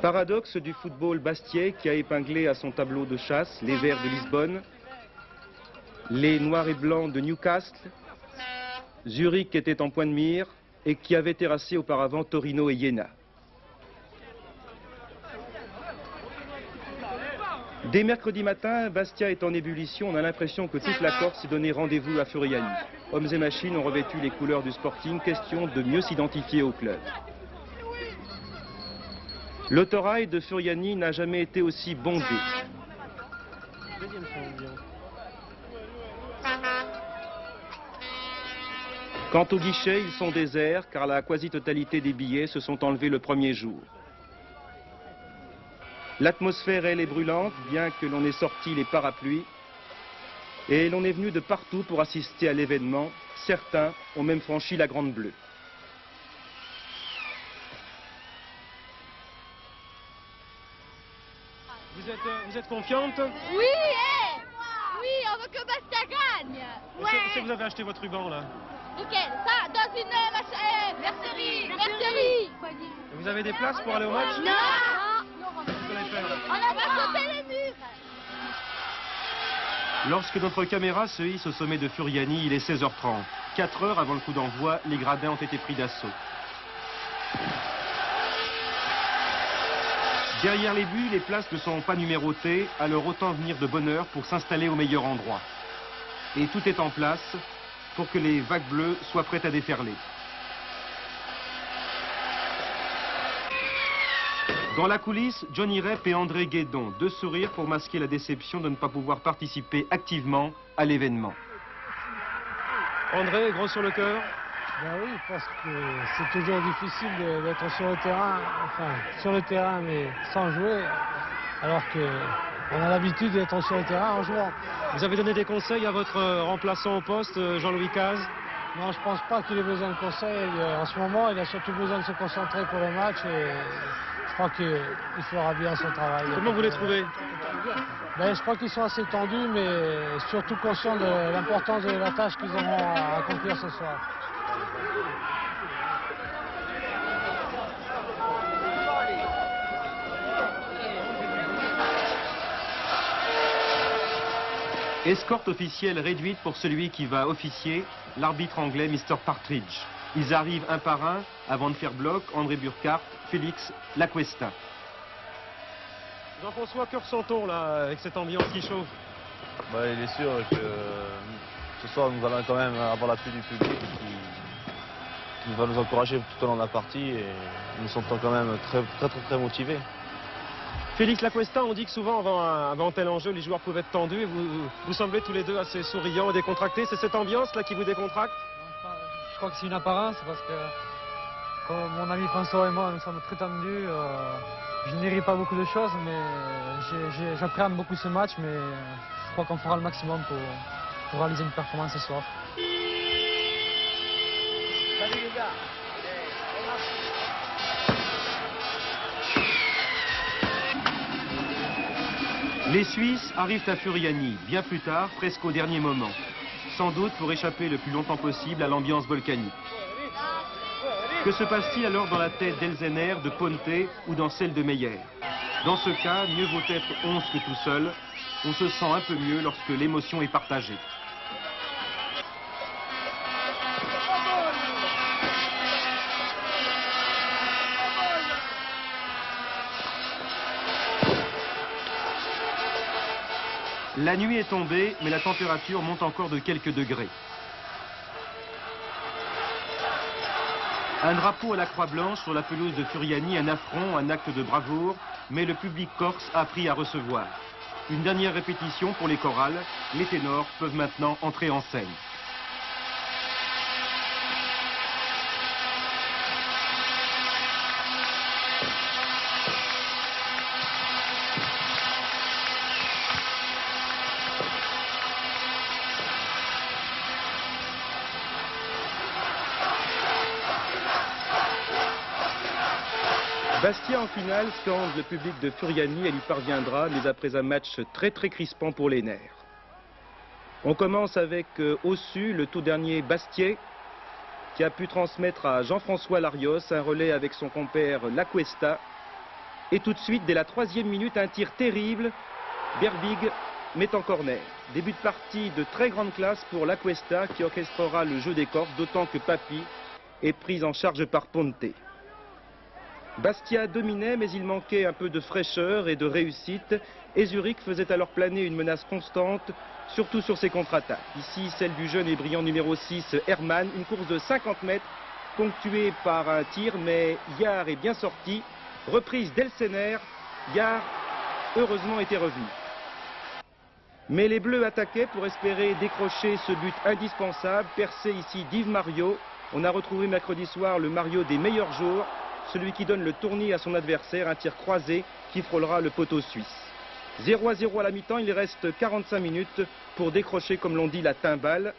Paradoxe du football bastiais qui a épinglé à son tableau de chasse les Verts de Lisbonne, les Noirs et Blancs de Newcastle, Zurich était en point de mire et qui avait terrassé auparavant Torino et Iéna. Dès mercredi matin, Bastia est en ébullition. On a l'impression que toute la Corse s'est donné rendez-vous à Furiani. Hommes et machines ont revêtu les couleurs du Sporting, question de mieux s'identifier au club. L'autorail de Furiani n'a jamais été aussi bondé. Quant aux guichets, ils sont déserts car la quasi-totalité des billets se sont enlevés le premier jour. L'atmosphère, elle, est brûlante, bien que l'on ait sorti les parapluies. Et l'on est venu de partout pour assister à l'événement. Certains ont même franchi la Grande Bleue. Vous êtes confiante? Oui, oui, on veut que Bastia gagne. Est-ce que vous avez acheté votre ruban là? Lequel? Ça, dans une mercerie. Vous avez des places pour aller au match? Non. Vous allez faire? On a pas sauté les murs. Lorsque notre caméra se hisse au sommet de Furiani, il est 16h30. 4 heures avant le coup d'envoi, les gradins ont été pris d'assaut. Derrière les buts, les places ne sont pas numérotées, alors autant venir de bonne heure pour s'installer au meilleur endroit. Et tout est en place pour que les vagues bleues soient prêtes à déferler. Dans la coulisse, Johnny Rep et André Guédon, deux sourires pour masquer la déception de ne pas pouvoir participer activement à l'événement. André, gros sur le cœur? Ben oui, parce que c'est toujours difficile d'être sur le terrain, enfin sur le terrain mais sans jouer, alors qu'on a l'habitude d'être sur le terrain en jouant. Vous avez donné des conseils à votre remplaçant au poste, Jean-Louis Caz? Non, je pense pas qu'il ait besoin de conseils. En ce moment, il a surtout besoin de se concentrer pour le match et je crois qu'il fera bien son travail. Comment vous les trouvez? Ben, je crois qu'ils sont assez tendus, mais surtout conscients de l'importance de la tâche qu'ils auront à accomplir ce soir. Escorte officielle réduite pour celui qui va officier, l'arbitre anglais Mr. Partridge. Ils arrivent un par un avant de faire bloc, André Burkhardt, Félix Lacuesta. Jean-François, que ressent-on là avec cette ambiance qui chauffe? Il est sûr que ce soir nous allons quand même avoir l'appui du public qui va nous encourager tout au long de la partie et nous sommes quand même très motivés. Félix Lacuesta, on dit que souvent avant un tel enjeu, les joueurs peuvent être tendus et vous semblez tous les deux assez souriants et décontractés. C'est cette ambiance là qui vous décontracte? Je crois que c'est une apparence parce que comme mon ami François et moi nous sommes très tendus. Je ne dirai pas beaucoup de choses, mais j'appréhende beaucoup ce match, mais je crois qu'on fera le maximum pour réaliser une performance ce soir. Salut les gars. Les Suisses arrivent à Furiani, bien plus tard, presque au dernier moment. Sans doute pour échapper le plus longtemps possible à l'ambiance volcanique. Que se passe-t-il alors dans la tête d'Elzener, de Ponte ou dans celle de Meyer? Dans ce cas, mieux vaut être 11 que tout seul. On se sent un peu mieux lorsque l'émotion est partagée. La nuit est tombée, mais la température monte encore de quelques degrés. Un drapeau à la croix blanche sur la pelouse de Furiani, un affront, un acte de bravoure, mais le public corse a appris à recevoir. Une dernière répétition pour les chorales, les ténors peuvent maintenant entrer en scène. Bastia en finale scande le public de Furiani, elle y parviendra, mais après un match très crispant pour les nerfs. On commence avec Ossu, le tout dernier Bastiais, qui a pu transmettre à Jean-François Larios un relais avec son compère Lacuesta. Et tout de suite, dès la 3e minute, un tir terrible. Berbig met en corner. Début de partie de très grande classe pour La Cuesta qui orchestrera le jeu des Corses, d'autant que Papi est prise en charge par Ponte. Bastia dominait, mais il manquait un peu de fraîcheur et de réussite. Et Zurich faisait alors planer une menace constante, surtout sur ses contre-attaques. Ici, celle du jeune et brillant numéro 6, Herman. Une course de 50 mètres, ponctuée par un tir, mais Yard est bien sorti. Reprise d'Elsener. Yard, heureusement, était revenu. Mais les Bleus attaquaient pour espérer décrocher ce but indispensable, percé ici d'Yves Mario. On a retrouvé mercredi soir le Mario des meilleurs jours, celui qui donne le tournis à son adversaire, un tir croisé qui frôlera le poteau suisse. 0-0 à la mi-temps, il reste 45 minutes pour décrocher, comme l'on dit, la timbale.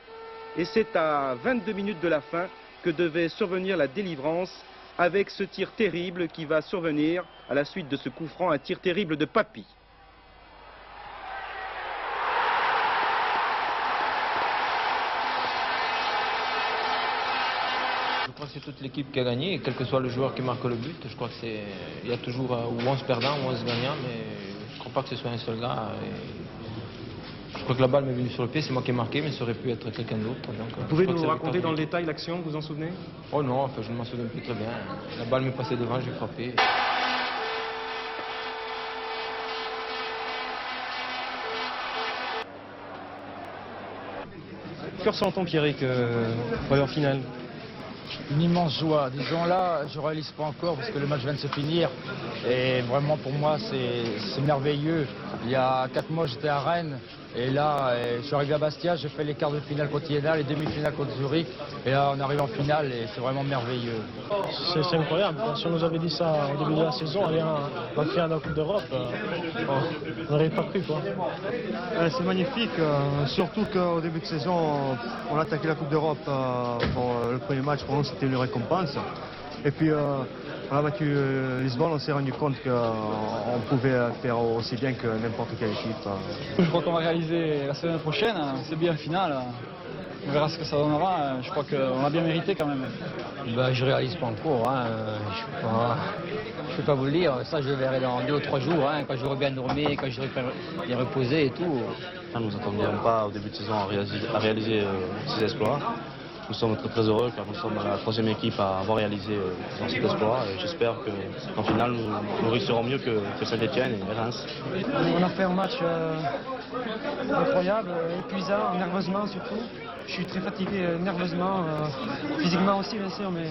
Et c'est à 22 minutes de la fin que devait survenir la délivrance avec ce tir terrible qui va survenir à la suite de ce coup franc, un tir terrible de Papi. Je crois que c'est toute l'équipe qui a gagné, et quel que soit le joueur qui marque le but. Je crois qu'il y a toujours ou 11 perdants ou 11 gagnants, mais je ne crois pas que ce soit un seul gars. Je crois que la balle m'est venue sur le pied, c'est moi qui ai marqué, mais ça aurait pu être quelqu'un d'autre. Vous pouvez nous raconter dans le détail l'action, vous vous en souvenez? Oh non, enfin, je ne m'en souviens plus très bien. La balle m'est passée devant, j'ai frappé. Que ressent-on, Pierrick, pour aller en finale? Une immense joie. Disons là, je ne réalise pas encore parce que le match vient de se finir. Et vraiment pour moi, c'est merveilleux. Il y a 4 mois, j'étais à Rennes. Et là, je suis arrivé à Bastia, j'ai fait les quarts de finale contre Iéna, les demi-finales contre Zurich. Et là, on arrive en finale et c'est vraiment merveilleux. C'est incroyable. Si on nous avait dit ça au début de la saison, aller en finale de la Coupe d'Europe, on n'aurait pas cru, quoi. C'est magnifique, surtout qu'au début de saison, on a attaqué la Coupe d'Europe pour le premier match. Pour nous, c'était une récompense. Et puis, on a battu Lisbonne, on s'est rendu compte qu'on pouvait faire aussi bien que n'importe quelle équipe. Je crois qu'on va réaliser la semaine prochaine, c'est bien finale. On verra ce que ça donnera. Je crois qu'on a bien mérité quand même. Je ne réalise pas encore. Je ne peux pas vous le dire. Ça, je le verrai dans 2 ou 3 jours. Quand j'aurai bien dormi, quand j'aurai bien reposé et tout. Nous ne nous attendions pas au début de saison à réaliser ces exploits. Nous sommes très heureux car nous sommes la 3e équipe à avoir réalisé cet exploit et j'espère qu'en finale nous réussirons mieux que Saint-Etienne et Reims. On a fait un match incroyable, épuisant, nerveusement surtout. Je suis très fatigué nerveusement, physiquement aussi bien sûr, mais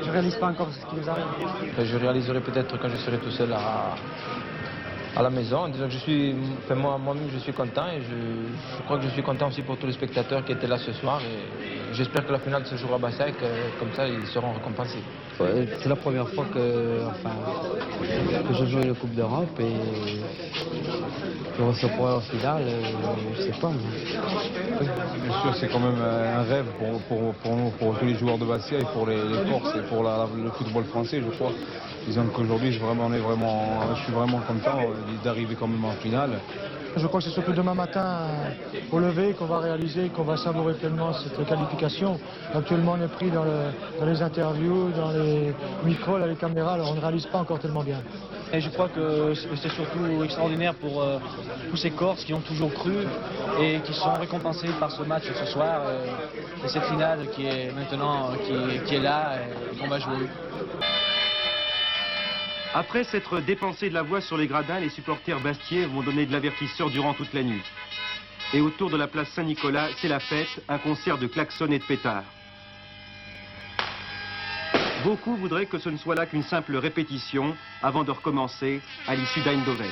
je ne réalise pas encore ce qui nous arrive. Je réaliserai peut-être quand je serai tout seul à la maison. Disons que moi-même je suis content et je crois que je suis content aussi pour tous les spectateurs qui étaient là ce soir et j'espère que la finale se jouera à Bastia et que comme ça ils seront récompensés. Ouais, c'est la première fois que je joue la Coupe d'Europe et je reçois en finale, je sais pas. Bien sûr, c'est quand même un rêve pour nous, pour tous les joueurs de Bastia et pour les Corses et pour le football français, je crois. Disons qu'aujourd'hui, je suis vraiment content d'arriver quand même en finale. Je crois que c'est surtout demain matin au lever qu'on va réaliser, qu'on va savourer pleinement cette qualification. Actuellement, on est pris dans les interviews, dans les micros, dans les caméras, alors on ne réalise pas encore tellement bien. Et je crois que c'est surtout extraordinaire pour tous ces Corses qui ont toujours cru et qui sont récompensés par ce match ce soir et cette finale qui est maintenant qui est là et qu'on va jouer. Après s'être dépensé de la voix sur les gradins, les supporters bastiais vont donner de l'avertisseur durant toute la nuit. Et autour de la place Saint-Nicolas, c'est la fête, un concert de klaxons et de pétards. Beaucoup voudraient que ce ne soit là qu'une simple répétition avant de recommencer à l'issue d'Eindhoven.